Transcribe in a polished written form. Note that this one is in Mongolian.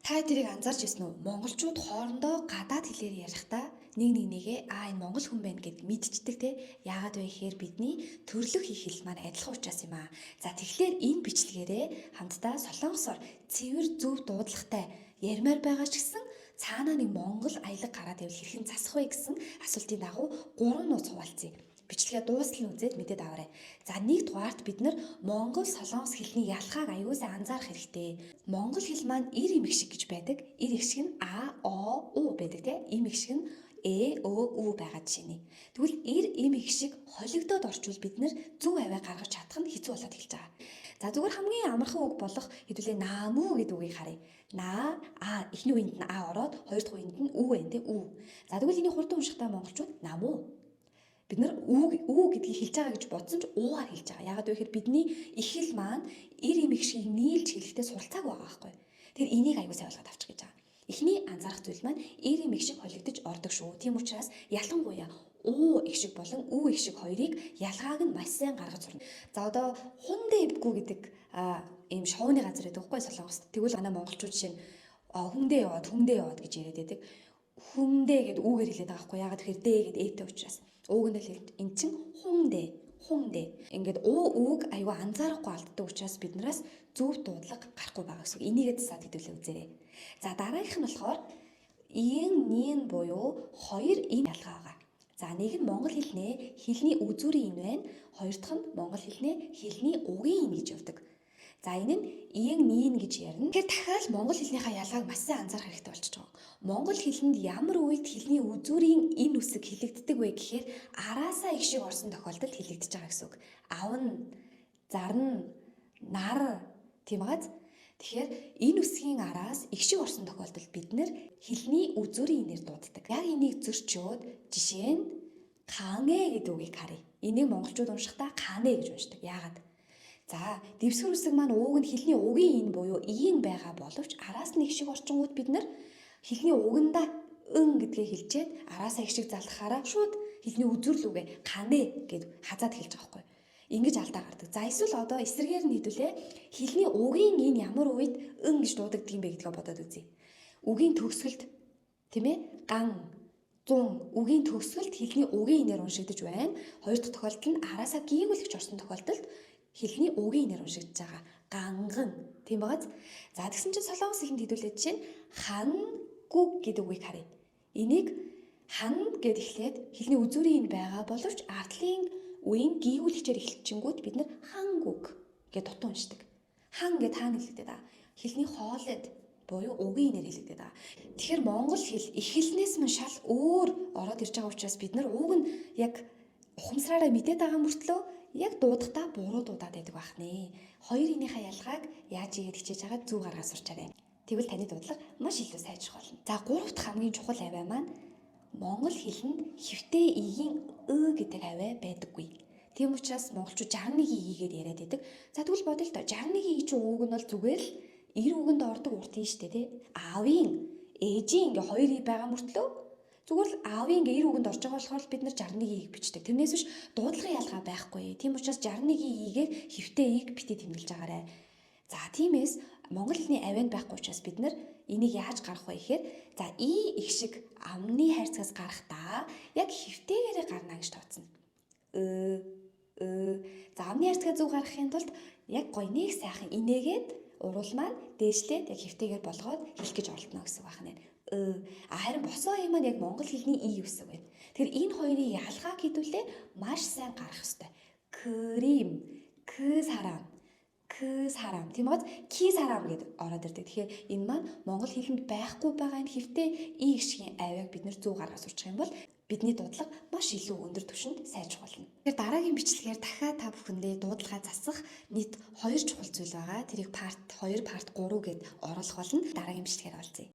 Та тэрийг анзаарч ирсэн үү? Монголчууд хоорондоо гадаад хэлээр ярихдаа нэгээ энэ монгол хүн байна гэд мэдчихдэг те. Яагаад вэ гэхээр бидний төрлөх их хэл маань адилхан учраас юм аа. За тэгэхээр энэ бичлэгээрээ хамтдаа солонгосоор цэвэр зөв дуудлагатай ярмаар байгаа ч гэсэн цаанаа нэг монгол аялга гараад ивэл хэрхэн засах вэ гэсэн асуултын дагуу 3 нууц хуваалцъя. Бичлэгээ дуустал нь үзээд мэдээд аваарай. За нэгдүгээрт бид нар монгол солонгос хэлний ялгааг аюулсаа анзаарах хэрэгтэй. Монгол хэл маань ир эмх шиг гэж байдаг. Ир их шиг нь а, о, у байдаг тийм. Им их шиг нь э, ө, ү байгаа жишээний. Тэгвэл ир эм их шиг холигдоод орчвол бид нар зөв аваа гаргаж чадах нь хэцүү болоод эхэлж байгаа. За зүгээр хамгийн амархан үг болох хэдүүлээ наамуу гэдэг үгийг харъя. На, а эхний үгэнд нь а ороод хоёр дахь үгэнд нь ү байна тийм ү. За тэгвэл энийг хурдан уншихтаа монголчууд намуу. Бид нар үү гэдгийг хэлж байгаа гэж бодсон ч уугаар хэлж байгаа. Яагаад вэ гэхээр бидний их хэл маань ир эм их шиг нийлж хэлэхдээ суралцааг байгаа байхгүй. Тэгэхээр энийг аягүй сайн ойлгоод авчих гэж байгаа. Эхний анзаарах зүйл маань ир эм их шиг холигдож ордог шүү. Тийм учраас ялангуяа уу их шиг болон үу их шиг хоёрыг ялгааг нь маш сайн гаргаж сурна. За одоо хундэ эвгүй гэдэг ийм шоуны газар байдаг байхгүй солонгост. Тэгвэл манай монголчууд жишээ нь хүндэ яваад гэж яриад байдаг. Хүндэ гэд үүгээр хэлээд байгаа байхгүй. Яагаад тэгэхээр дэ гэд ээтэй учраас. Ууг нь л эн чин хүндэ. Ингээд үг аюу анзаарахгүй алддаг учраас биднээс зөв дуудлага гарахгүй байгаа гэсэн. Энийгээ засаад хэдүүлээ үзээрэй. За дараагийнх нь болохоор нийн буюу хоёр ийм ялгаа байгаа. За нэг нь монгол хэлнээ хэлний үзүүрийн ин байна. Хоёр дахь нь монгол хэлнээ хэлний угийн ин гэж явдаг. За энэ нь нийн гэж ярина. Тэгэхээр дахиад монгол хэлнийхээ ялгааг маш сайн анзаарах хэрэгтэй болчихж байгаа. Монгол хэлэнд ямар үед хэлний үзүүрийн ин үсэг хэлэгддэг вэ гэхээр араасаа их шиг орсон тохиолдолд хэлэгдэж байгаа гэсэн үг. Авна, зарна, нар тийм байгааз. Тэгэхээр энэ үсгийн араас их шиг орсон тохиолдолд бид нэр хэлний үзүүрийн инээр дууддаг. Яг энийг зөрчөөд жишээ нь канэ гэдэг үгийг харъя. Энийг монголчууд уншихдаа канэ гэж уншдаг. Яагаад? За дэвсгэр үсэг маань ууг нь хэлний угийн ин буюу ийн байгаа боловч араас нь их шиг орчингууд бид нар хэлний угандаа гэдгээ хэлчихэд араасаа их шиг залхахаараа шууд хэлний үзүүрлүүгээ канэ гэд хазаад хэлж байгаа байхгүй. Ингэж алдаа гардаг. За эсвэл одоо эсрэгээр нь хэдүүлээ хэлний угийн ин ямар үед гэж дуудагддаг юм бэ гэдгээ бодоод үзье. Үгийн төгсгөлд тийм ээ ган 100 үгийн төгсгөлд хэлний угийн инээр уншигдаж байна. Хоёр дахь тохиолдолд нь араасаа гүйгүүлэгч орсон тохиолдолд хэлний угийн инээр уншигдаж байгаа. Ганган тийм байгааз. За тэгсэн чинь солонгос хэлэнд хэдүүлээд чинь хан гүг гэдэг үгийг харъя. Энийг хан гэд эхлээд хэлний үзүүрийн ин байгаа боловч ардлын үеийн гүйгүүлэгчээр эхэлчихэнгүүт бид нар хангүг гэд дутуу уншдаг. Хан гэд хаан хэлэгдээд байгаа. Хэлний хоолойд буюу угийн инээр хэлэгдээд байгаа. Тэгэхээр монгол хэл их хэлнээс мань шал өөр ороод ирж байгаа учраас бид нар ууг нь яг ухамсараараа мэдээд байгаа мөртлөө яг дуудахдаа буруу дуудаад байдаг байх нэ. Хоёр энийхээ ялгааг яаж игээд хичээж байгаа зүг гаргаж сурчаарай. Тэгвэл таны дуудлага маш илүү сайжрах болно. За гуравт хамгийн чухал авиа маань монгол хэлэнд хэвтээ игийн гэдэг авиа байдаггүй. Тийм учраас монголчууд 61 игээр яриад байдаг. За тэгвэл бодъё л доо 61 ий чинь ууг нь бол зүгээр л 90 үгэнд ордог урт юм шүү дээ тий. Аавын ээжийн ингээ хоёр ий байгаа мөртлөө зүгээр л аавын ингээ 90 үгэнд орж байгаа болохоор бид нар 61 ийг бичдэг. Тэрнээс биш дуудлагын ялгаа байхгүй. Тийм учраас 61 игээр хэвтээ ийг битээ тэмдэглэж байгаарай. За тиймээс монгол хэлний авианд байхгүй учраас бид нар энийг яаж гаргах вэ гэхээр за и их шиг амны хайрцагаас гарахдаа яг хэвтээгээрээ гарна гэж тооцно. За амны хайрцагаа зөв гаргахын тулд яг гоё нэг сайхан инээгээд урал маань дээшлээд яг хэвтээгээр болгоод хэлэх гэж оролдоно гэсэн үг байна. Харин босоо юм маань яг монгол хэлний и үсэг байна. Тэгэхээр энэ хоёрын ялгааг хэдүүлээ маш сайн гарах ёстой. Крим, сарам тийм үү? Сарам гэд ороод ирдэг. Тэгэхээр энэ маань монгол хэлэнд байхгүй байгаа энэ хэвтээ и гişгийн авиаг бид нэр зөв гаргаж сурчих юм бол бидний дуудлага маш илүү өндөр түвшинд сайжрах болно. Тэгэхээр дараагийн бичлэгээр дахиад та бүхэндээ дуудлагаа засах нийт 2 чухал зүйл байгаа. Тэрийг part 2, part 3 гэд оруулах болно. Дараагийн бичлэгээр олзъя.